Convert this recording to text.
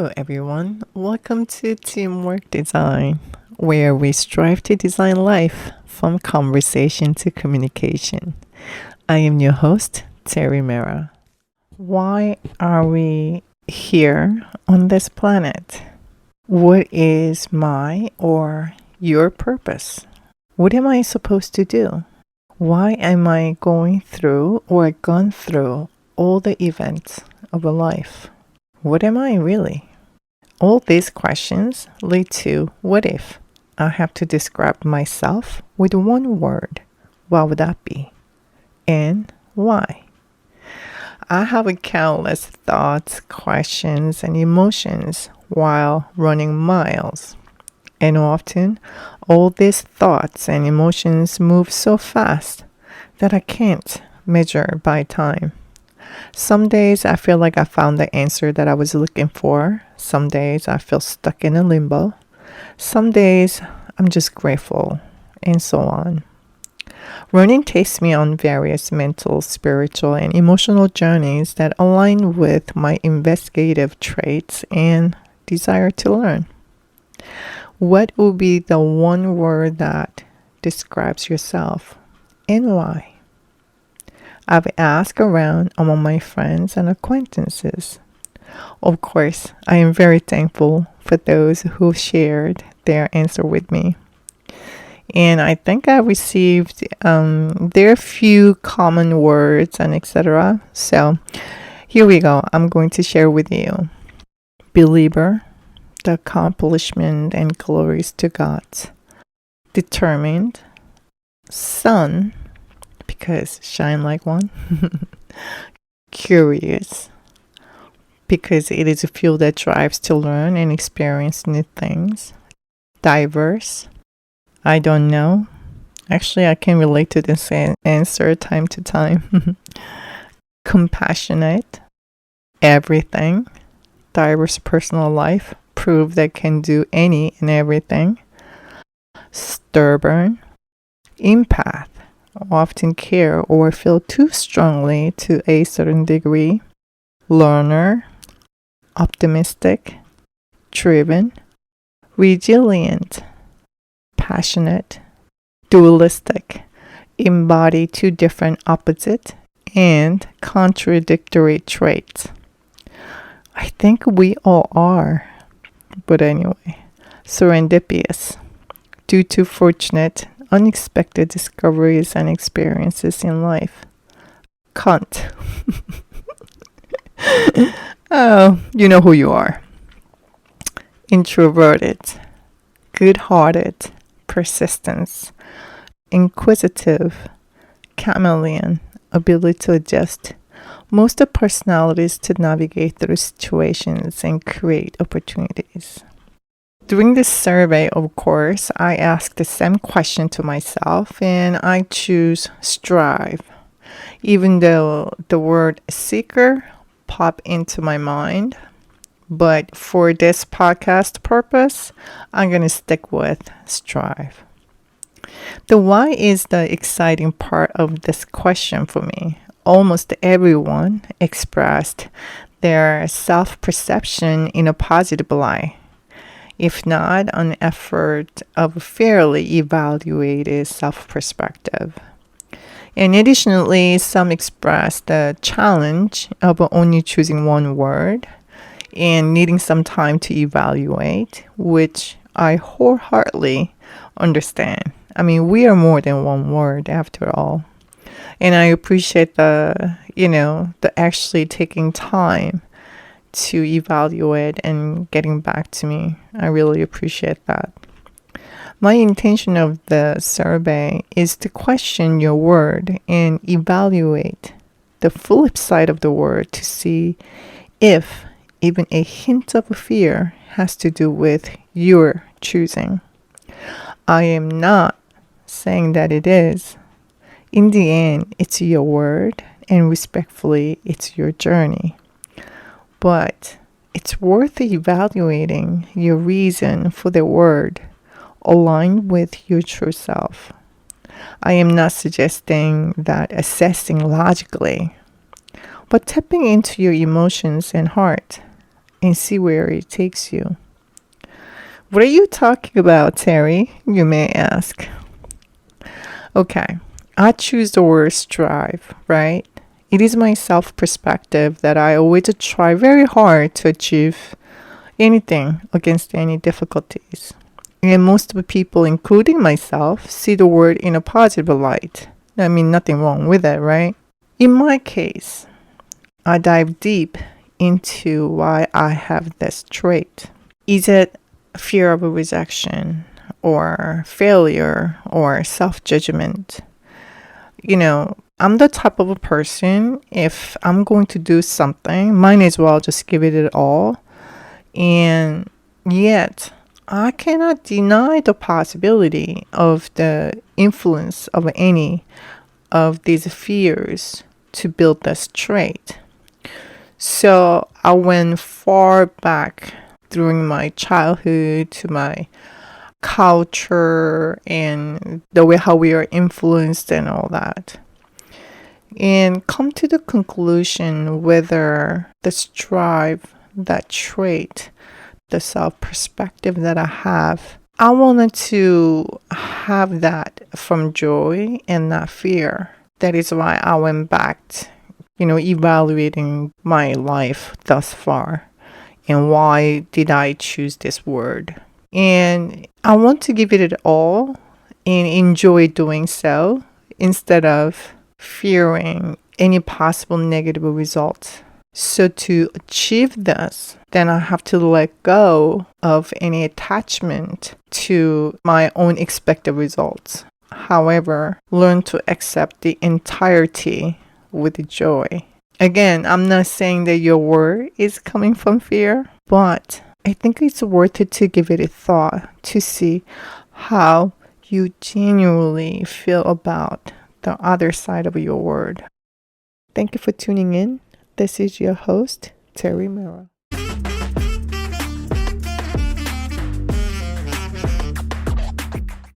Hello, everyone. Welcome to Teamwork Design, where we strive to design life from conversation to communication. I am your host, Terry Mera. Why are we here on this planet? What is my or your purpose? What am I supposed to do? Why am I going through or gone through all the events of a life? What am I really? All these questions lead to what if I have to describe myself with one word? What would that be? And why? I have countless thoughts, questions, and emotions while running miles. And often, all these thoughts and emotions move so fast that I can't measure by time. Some days I feel like I found the answer that I was looking for. Some days I feel stuck in a limbo. Some days I'm just grateful, and so on. Running takes me on various mental, spiritual, and emotional journeys that align with my investigative traits and desire to learn. What would be the one word that describes yourself and why? I've asked around among my friends and acquaintances. Of course, I am very thankful for those who shared their answer with me. And I think I received there are a few common words and etc. So here we go. I'm going to share with you. Believer, the accomplishment and glories to God. Determined, sun, because shine like one. Curious, because it is a fuel that drives to learn and experience new things. Diverse, I don't know. Actually, I can relate to this answer time to time. Compassionate, everything. Diverse personal life, prove that can do any and everything. Stubborn, empath, often care or feel too strongly to a certain degree. Learner, optimistic, driven, resilient, passionate, dualistic, embody two different opposite and contradictory traits. I think we all are. But anyway, serendipitous, due to fortunate, unexpected discoveries and experiences in life. Cunt. Oh, you know who you are. Introverted, good-hearted, persistence, inquisitive, chameleon, ability to adjust, most of personalities to navigate through situations and create opportunities. During this survey, of course, I asked the same question to myself and I choose strive, even though the word seeker popped into my mind. But for this podcast purpose, I'm going to stick with strive. The why is the exciting part of this question for me. Almost everyone expressed their self-perception in a positive light, if not an effort of a fairly evaluated self-perspective. And additionally, some expressed the challenge of only choosing one word and needing some time to evaluate, which I wholeheartedly understand. I mean, we are more than one word after all. And I appreciate the actually taking time to evaluate and getting back to me. I really appreciate that. My intention of the survey is to question your word and evaluate the flip side of the word to see if even a hint of fear has to do with your choosing. I am not saying that it is. In the end, it's your word, and respectfully, it's your journey. But it's worth evaluating your reason for the word aligned with your true self. I am not suggesting that assessing logically, but tapping into your emotions and heart. and see where it takes you. What are you talking about, Terry? You may ask. Okay, I choose the word strive, right? It is my self perspective that I always try very hard to achieve anything against any difficulties. And most of the people, including myself, see the word in a positive light. I mean, nothing wrong with it, right? In my case, I dive deep into why I have this trait. Is it fear of rejection or failure or self-judgment? I'm the type of a person, if I'm going to do something, might as well just give it all. And yet, I cannot deny the possibility of the influence of any of these fears to build this trait. So I went far back during my childhood to my culture and the way how we are influenced and all that. And come to the conclusion whether the strive, that trait, the self perspective that I have, I wanted to have that from joy and not fear. That is why I went back, evaluating my life thus far and why did I choose this word. And I want to give it all and enjoy doing so instead of fearing any possible negative results. So to achieve this, then I have to let go of any attachment to my own expected results. However, learn to accept the entirety with joy. Again, I'm not saying that your word is coming from fear, but I think it's worth it to give it a thought to see how you genuinely feel about the other side of your word. Thank you for tuning in. This is your host, Terry Mera.